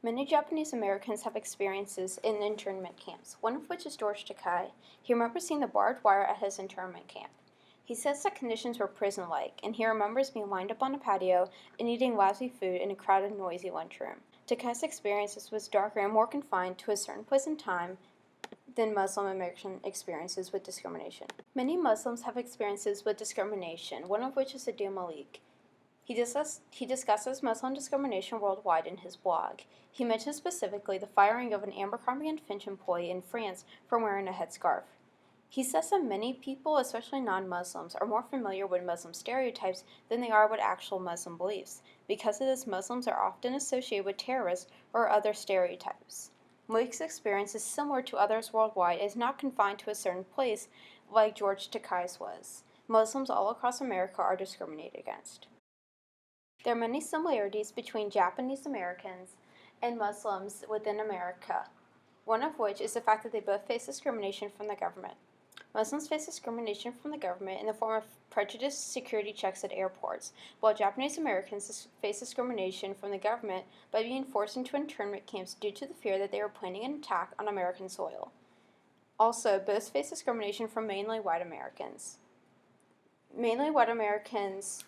Many Japanese Americans have experiences in internment camps, one of which is George Takei. He remembers seeing the barbed wire at his internment camp. He says the conditions were prison-like, and he remembers being lined up on a patio and eating lousy food in a crowded, noisy lunchroom. Takei's experiences was darker and more confined to a certain place and time than Muslim American experiences with discrimination. Many Muslims have experiences with discrimination, one of which is Adil Malik. He discusses Muslim discrimination worldwide in his blog. He mentions specifically the firing of an Abercrombie & Fitch employee in France for wearing a headscarf. He says that many people, especially non-Muslims, are more familiar with Muslim stereotypes than they are with actual Muslim beliefs. Because of this, Muslims are often associated with terrorists or other stereotypes. Malik's experience is similar to others worldwide. It is not confined to a certain place like George Takei's was. Muslims all across America are discriminated against. There are many similarities between Japanese Americans and Muslims within America, one of which is the fact that they both face discrimination from the government. Muslims face discrimination from the government in the form of prejudiced security checks at airports, while Japanese Americans face discrimination from the government by being forced into internment camps due to the fear that they were planning an attack on American soil. Also, both face discrimination from mainly white Americans. Mainly white Americans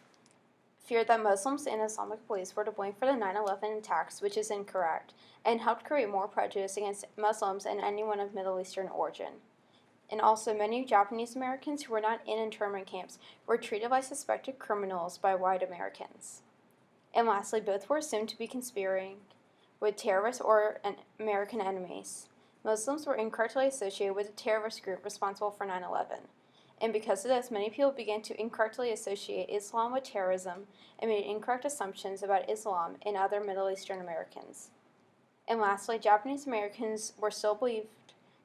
feared that Muslims and Islamic police were to blame for the 9/11 attacks, which is incorrect, and helped create more prejudice against Muslims and anyone of Middle Eastern origin. And also, many Japanese Americans who were not in internment camps were treated like suspected criminals by white Americans. And lastly, both were assumed to be conspiring with terrorists or American enemies. Muslims were incorrectly associated with a terrorist group responsible for 9/11. And because of this, many people began to incorrectly associate Islam with terrorism and made incorrect assumptions about Islam and other Middle Eastern Americans. And lastly, Japanese Americans were still believed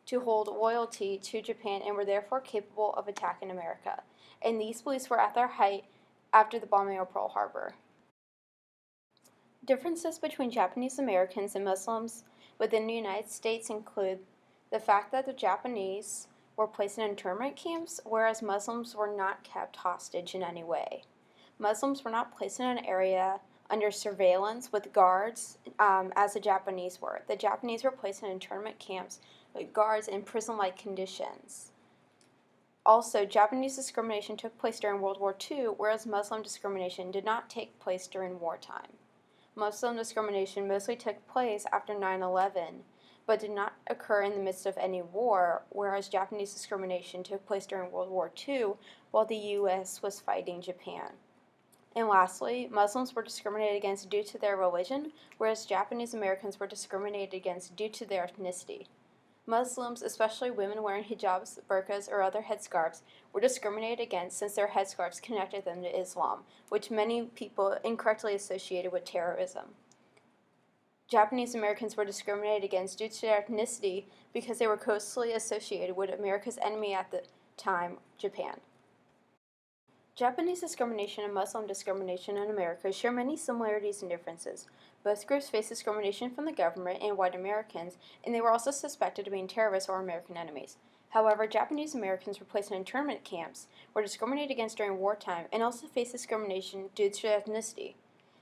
to hold loyalty to Japan and were therefore capable of attacking America. And these beliefs were at their height after the bombing of Pearl Harbor. Differences between Japanese Americans and Muslims within the United States include the fact that the Japanese were placed in internment camps, whereas Muslims were not kept hostage in any way. Muslims were not placed in an area under surveillance with guards as the Japanese were. The Japanese were placed in internment camps with guards in prison-like conditions. Also, Japanese discrimination took place during World War II, whereas Muslim discrimination did not take place during wartime. Muslim discrimination mostly took place after 9/11, but did not occur in the midst of any war, whereas Japanese discrimination took place during World War II while the U.S. was fighting Japan. And lastly, Muslims were discriminated against due to their religion, whereas Japanese Americans were discriminated against due to their ethnicity. Muslims, especially women wearing hijabs, burqas, or other headscarves, were discriminated against since their headscarves connected them to Islam, which many people incorrectly associated with terrorism. Japanese Americans were discriminated against due to their ethnicity because they were closely associated with America's enemy at the time, Japan. Japanese discrimination and Muslim discrimination in America share many similarities and differences. Both groups faced discrimination from the government and white Americans, and they were also suspected of being terrorists or American enemies. However, Japanese Americans were placed in internment camps, were discriminated against during wartime, and also faced discrimination due to their ethnicity.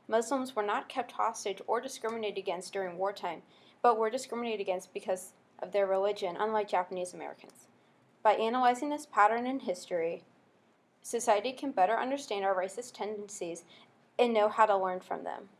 Muslims were not kept hostage or discriminated against during wartime, but were discriminated against because of their religion, unlike Japanese Americans. By analyzing this pattern in history, society can better understand our racist tendencies and know how to learn from them.